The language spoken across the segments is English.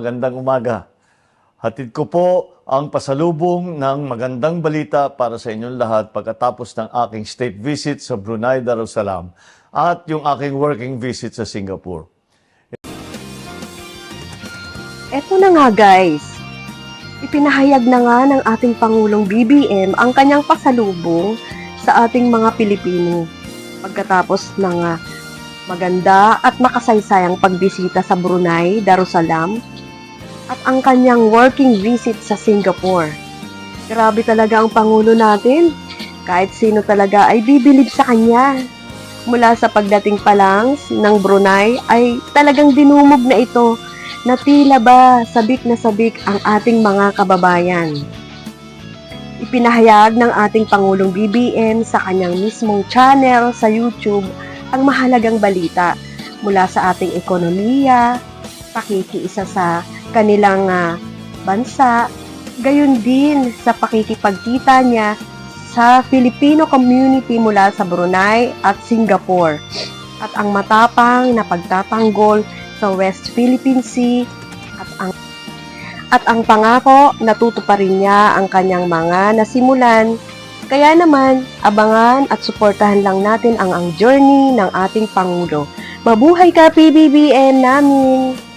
magandang umaga. Hatid ko po ang pasalubong ng magandang balita para sa inyong lahat pagkatapos ng aking state visit sa Brunei Darussalam at yung aking working visit sa Singapore. Eto na nga guys, ipinahayag na nga ng ating Pangulong BBM ang kanyang pasalubong sa ating mga Pilipino pagkatapos ng maganda at makasaysayang pagbisita sa Brunei Darussalam at ang kanyang working visit sa Singapore. Grabe talaga ang Pangulo natin. Kahit sino talaga ay bibilib sa kanya. Mula sa pagdating pa lang ng Brunei ay talagang dinumog na ito na tila ba sabik na sabik ang ating mga kababayan. Ipinahayag ng ating Pangulong BBM sa kanyang mismong channel sa YouTube ang mahalagang balita mula sa ating ekonomiya, pakikiisa sa kanilang bansa, gayon din sa pakikipagkita niya sa Filipino community mula sa Brunei at Singapore at ang matapang na pagtatanggol sa West Philippine Sea at ang pangako na tutuparin niya ang kanyang mga nasimulan. Kaya naman, abangan at suportahan lang natin ang journey ng ating Pangulo. Mabuhay ka, PBBM namin!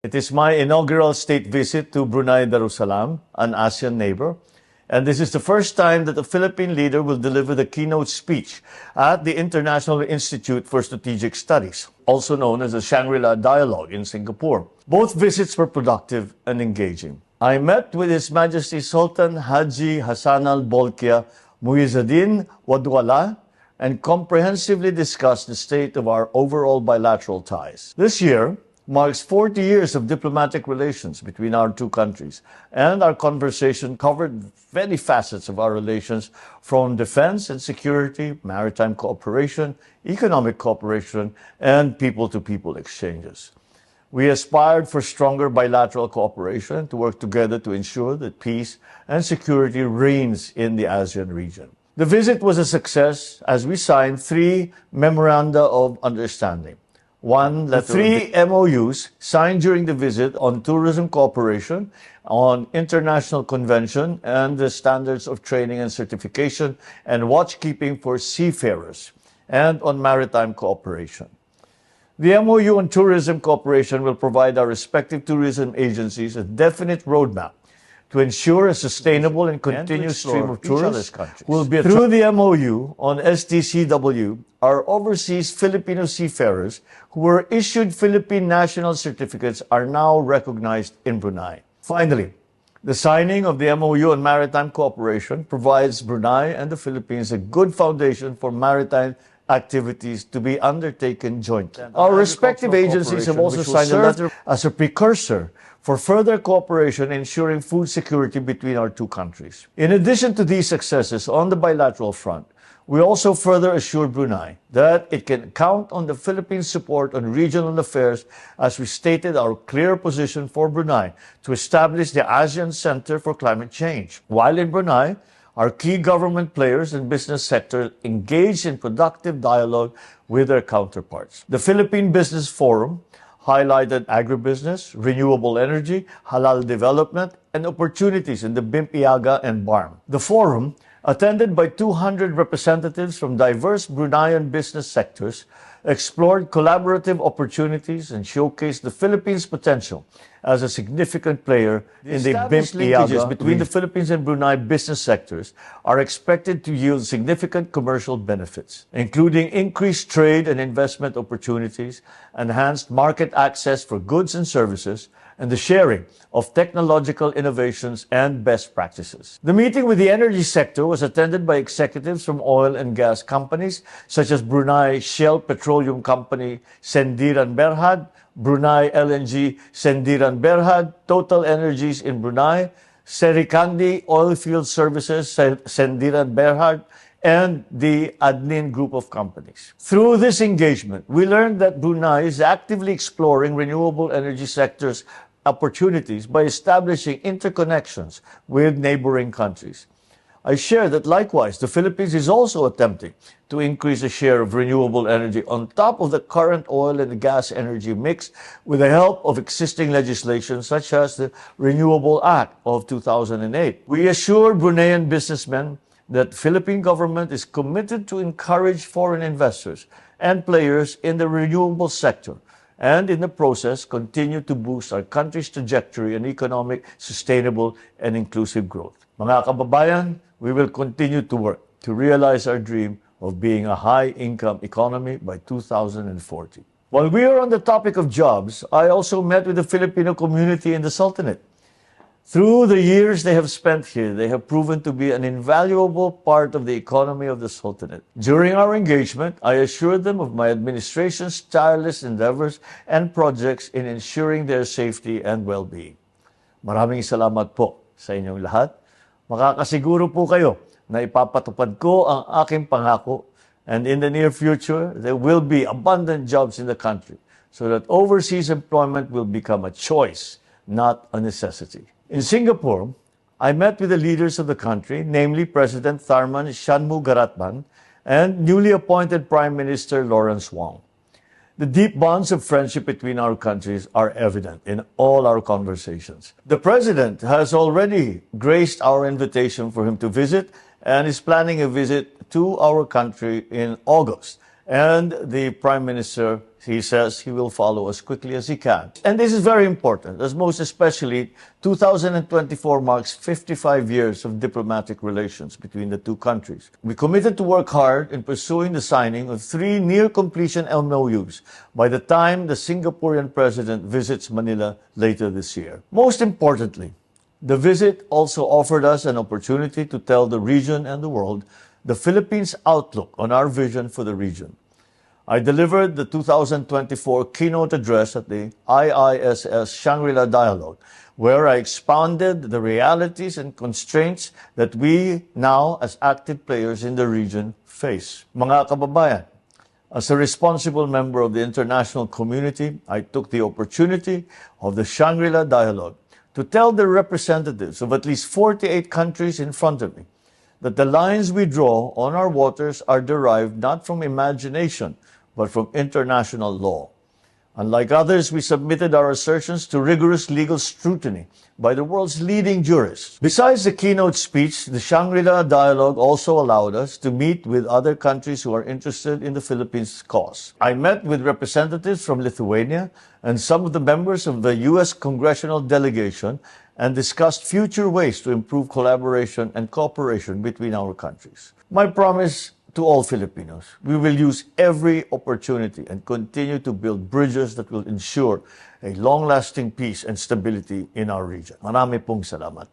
It is my inaugural state visit to Brunei Darussalam, an ASEAN neighbor, and this is the first time that a Philippine leader will deliver the keynote speech at the International Institute for Strategic Studies, also known as the Shangri-La Dialogue in Singapore. Both visits were productive and engaging. I met with His Majesty Sultan Haji Hassan al-Bolkiah Muizzuddin Wadwala and comprehensively discussed the state of our overall bilateral ties. This year marks 40 years of diplomatic relations between our two countries, and our conversation covered many facets of our relations, from defense and security, maritime cooperation, economic cooperation, and people-to-people exchanges. We aspired for stronger bilateral cooperation to work together to ensure that peace and security reigns in the ASEAN region. The visit was a success as we signed 3 memoranda of understanding. The 3 MOUs signed during the visit on tourism cooperation, on international convention and the standards of training and certification and watchkeeping for seafarers, and on maritime cooperation. The MOU on tourism cooperation will provide our respective tourism agencies a definite roadmap to ensure a sustainable and continuous stream of tourists will be through the MOU on STCW. Our overseas Filipino seafarers who were issued Philippine national certificates are now recognized in Brunei. Finally, The signing of the MOU on maritime cooperation provides Brunei and the Philippines a good foundation for maritime activities to be undertaken jointly. Our respective agencies have also signed a letter as a precursor for further cooperation ensuring food security between our two countries. In addition to these successes on the bilateral front, we also further assured Brunei that it can count on the Philippines' support on regional affairs as we stated our clear position for Brunei to establish the ASEAN Center for Climate Change. While in Brunei, our key government players and business sector engaged in productive dialogue with their counterparts. The Philippine Business Forum highlighted agribusiness, renewable energy, halal development, and opportunities in the Bimpiaga and BARM. The forum, attended by 200 representatives from diverse Bruneian business sectors, explored collaborative opportunities and showcased the Philippines' potential as a significant player in the linkages between the Philippines and Brunei business sectors are expected to yield significant commercial benefits, including increased trade and investment opportunities, enhanced market access for goods and services, and the sharing of technological innovations and best practices. The meeting with the energy sector was attended by executives from oil and gas companies such as Brunei Shell Petroleum Company Sendiran Berhad, Brunei LNG Sendiran Berhad, Total Energies in Brunei, Serikandi Oilfield Services Sendiran Berhad, and the Adnin Group of companies. Through this engagement, we learned that Brunei is actively exploring renewable energy sectors opportunities by establishing interconnections with neighboring countries. I share that likewise, the Philippines is also attempting to increase the share of renewable energy on top of the current oil and gas energy mix with the help of existing legislation such as the Renewable Act of 2008. We assure Bruneian businessmen that the Philippine government is committed to encourage foreign investors and players in the renewable sector and in the process continue to boost our country's trajectory in economic, sustainable, and inclusive growth. Mga kababayan, we will continue to work to realize our dream of being a high-income economy by 2040. While we are on the topic of jobs, I also met with the Filipino community in the Sultanate. Through the years they have spent here, they have proven to be an invaluable part of the economy of the Sultanate. During our engagement, I assured them of my administration's tireless endeavors and projects in ensuring their safety and well-being. Maraming salamat po sa inyong lahat. Makakasiguro po kayo na ipapatupad ko ang aking pangako, and in the near future, there will be abundant jobs in the country so that overseas employment will become a choice, not a necessity. In Singapore, I met with the leaders of the country, namely President Tharman Shanmugaratnam and newly appointed Prime Minister Lawrence Wong. The deep bonds of friendship between our countries are evident in all our conversations. The President has already graced our invitation for him to visit and is planning a visit to our country in August. And the Prime Minister, he says he will follow as quickly as he can. And this is very important, as most especially 2024 marks 55 years of diplomatic relations between the two countries. We committed to work hard in pursuing the signing of 3 near-completion MOUs by the time the Singaporean President visits Manila later this year. Most importantly, the visit also offered us an opportunity to tell the region and the world the Philippines' outlook on our vision for the region. I delivered the 2024 keynote address at the IISS Shangri-La Dialogue, where I expounded the realities and constraints that we now, as active players in the region, face. Mga kababayan, as a responsible member of the international community, I took the opportunity of the Shangri-La Dialogue to tell the representatives of at least 48 countries in front of me that the lines we draw on our waters are derived not from imagination, but from international law. Unlike others, we submitted our assertions to rigorous legal scrutiny by the world's leading jurists. Besides the keynote speech, the Shangri-La Dialogue also allowed us to meet with other countries who are interested in the Philippines' cause. I met with representatives from Lithuania and some of the members of the U.S. congressional delegation and discussed future ways to improve collaboration and cooperation between our countries. My promise to all Filipinos. We will use every opportunity and continue to build bridges that will ensure a long-lasting peace and stability in our region. Marami pong salamat.